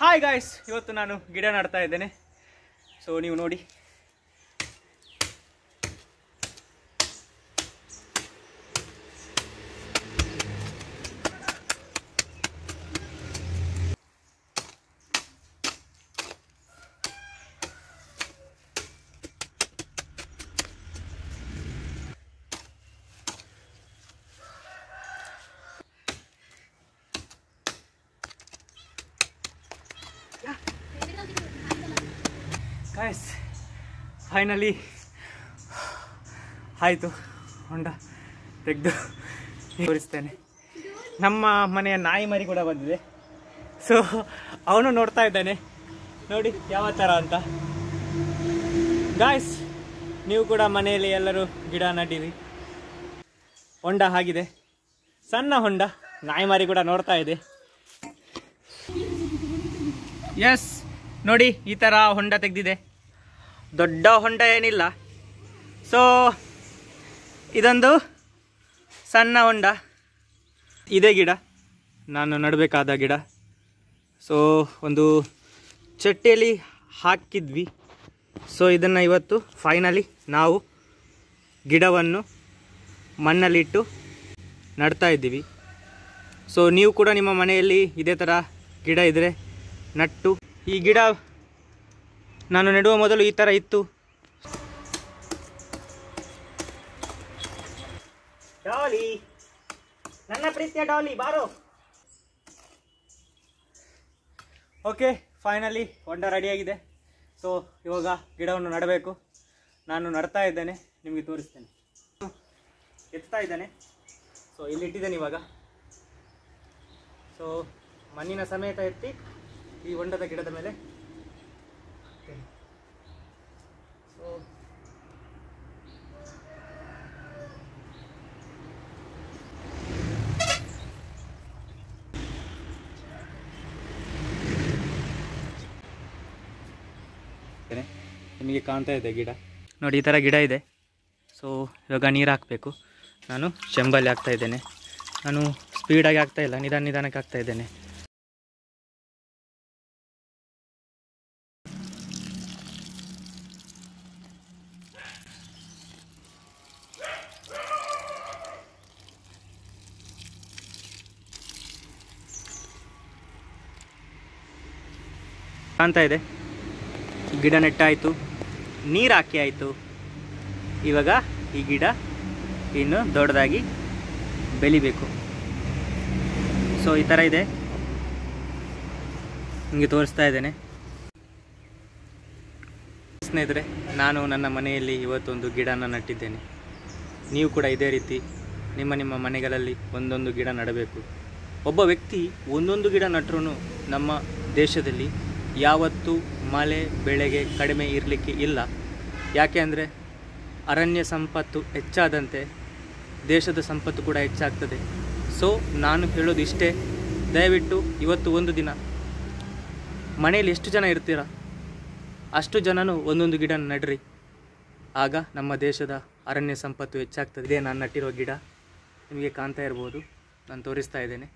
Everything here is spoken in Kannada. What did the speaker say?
ಹಾಯ್ ಗಾಯ್ಸ್, ಇವತ್ತು ನಾನು ಗಿಡ ನಡ್ತಾ ಇದ್ದೇನೆ. ಸೊ ನೀವು ನೋಡಿ, ಗಾಯ್ಸ್ ಫೈನಲಿ ಆಯಿತು. ಹೊಂಡ ತೆಗೆದು ತೋರಿಸ್ತೇನೆ. ನಮ್ಮ ಮನೆಯ ನಾಯಿ ಮರಿ ಕೂಡ ಬಂದಿದೆ. ಸೊ ಅವನು ನೋಡ್ತಾ ಇದ್ದಾನೆ, ನೋಡಿ ಯಾವ ಥರ ಅಂತ. ಗಾಯ್ಸ್, ನೀವು ಕೂಡ ಮನೆಯಲ್ಲಿ ಎಲ್ಲರೂ ಗಿಡ ನಡೀರಿ. ಹೊಂಡ ಆಗಿದೆ, ಸಣ್ಣ ಹೊಂಡ. ನಾಯಿ ಮರಿ ಕೂಡ ನೋಡ್ತಾ ಇದೆ. ಎಸ್ ನೋಡಿ, ಈ ಥರ ಹೊಂಡ ತೆಗೆದಿದೆ. ದೊಡ್ಡ ಹೊಂಡ ಏನಿಲ್ಲ. ಸೊ ಇದೊಂದು ಸಣ್ಣ ಹೊಂಡ. ಇದೇ ಗಿಡ, ನಾನು ನಡಬೇಕಾದ ಗಿಡ. ಸೊ ಒಂದು ಚಟ್ಟಿಯಲ್ಲಿ ಹಾಕಿದ್ವಿ. ಸೊ ಇದನ್ನು ಇವತ್ತು ಫೈನಲಿ ನಾವು ಗಿಡವನ್ನು ಮಣ್ಣಲ್ಲಿಟ್ಟು ನಡ್ತಾ ಇದ್ದೀವಿ. ಸೊ ನೀವು ಕೂಡ ನಿಮ್ಮ ಮನೆಯಲ್ಲಿ ಇದೇ ಥರ ಗಿಡ ಇದ್ದರೆ ನಟ್ಟು. ಈ ಗಿಡ ನಾನು ನೆಡುವ ಮೊದಲು ಈ ಥರ ಇತ್ತು. ಡಾಲಿ, ನನ್ನ ಪ್ರೀತಿಯ ಡಾಲಿ, ಬಾರೋ. ಓಕೆ, ಫೈನಲಿ ಹೊಂಡ ರೆಡಿಯಾಗಿದೆ. ಸೊ ಇವಾಗ ಗಿಡವನ್ನು ನಡಬೇಕು. ನಾನು ನಡ್ತಾ ಇದ್ದೇನೆ, ನಿಮಗೆ ತೋರಿಸ್ತೇನೆ. ಎತ್ತಾ ಇದ್ದೇನೆ. ಸೊ ಇಲ್ಲಿಟ್ಟಿದ್ದೇನೆ ಇವಾಗ. ಸೊ ಮಣ್ಣಿನ ಸಮೇತ ಎತ್ತಿ ಈ ಹೊಂಡದ ಗಿಡದ ಮೇಲೆ. ಸೊ ನಿಮಗೆ ಕಾಣ್ತಾ ಇದೆ ಗಿಡ ನೋಡಿ, ಈ ಥರ ಗಿಡ ಇದೆ. ಸೊ ಇವಾಗ ನೀರು ಹಾಕಬೇಕು. ನಾನು ಚೆಂಬಲ್ಲಿ ಹಾಕ್ತಾ ಇದ್ದೇನೆ. ನಾನು ಸ್ಪೀಡಾಗಿ ಆಗ್ತಾ ಇಲ್ಲ, ನಿಧಾನಕ್ಕೆ ಆಗ್ತಾ ಇದ್ದೇನೆ. ಕಾಣ್ತಾ ಇದೆ, ಗಿಡ ನೆಟ್ಟಾಯಿತು, ನೀರು ಹಾಕಿ ಆಯಿತು. ಇವಾಗ ಈ ಗಿಡ ಇನ್ನು ದೊಡ್ಡದಾಗಿ ಬೆಳಿಬೇಕು. ಸೊ ಈ ಥರ ಇದೆ, ನಿಮಗೆ ತೋರಿಸ್ತಾ ಇದ್ದೇನೆ. ಸ್ನೇಹಿತರೆ, ನಾನು ನನ್ನ ಮನೆಯಲ್ಲಿ ಇವತ್ತೊಂದು ಗಿಡನ ನಟ್ಟಿದ್ದೇನೆ. ನೀವು ಕೂಡ ಇದೇ ರೀತಿ ನಿಮ್ಮ ಮನೆಗಳಲ್ಲಿ ಒಂದೊಂದು ಗಿಡ ನೆಡಬೇಕು. ಒಬ್ಬ ವ್ಯಕ್ತಿ ಒಂದೊಂದು ಗಿಡ ನಟ್ಟರೂ ನಮ್ಮ ದೇಶದಲ್ಲಿ ಯಾವತ್ತೂ ಮಳೆ ಬೆಳೆಗೆ ಕಡಿಮೆ ಇರಲಿಕ್ಕೆ ಇಲ್ಲ. ಯಾಕೆ ಅಂದರೆ ಅರಣ್ಯ ಸಂಪತ್ತು ಹೆಚ್ಚಾದಂತೆ ದೇಶದ ಸಂಪತ್ತು ಕೂಡ ಹೆಚ್ಚಾಗ್ತದೆ. ಸೊ ನಾನು ಹೇಳೋದು ಇಷ್ಟೇ, ದಯವಿಟ್ಟು ಇವತ್ತು ಒಂದು ದಿನ ಮನೆಯಲ್ಲಿ ಎಷ್ಟು ಜನ ಇರ್ತೀರ ಅಷ್ಟು ಜನನು ಒಂದೊಂದು ಗಿಡ ನಡ್ರಿ. ಆಗ ನಮ್ಮ ದೇಶದ ಅರಣ್ಯ ಸಂಪತ್ತು ಹೆಚ್ಚಾಗ್ತದೆ. ಇದೇ ನಾನು ನಟ್ಟಿರೋ ಗಿಡ, ನಿಮಗೆ ಕಾಣ್ತಾ ಇರ್ಬೋದು, ನಾನು ತೋರಿಸ್ತಾ ಇದ್ದೇನೆ.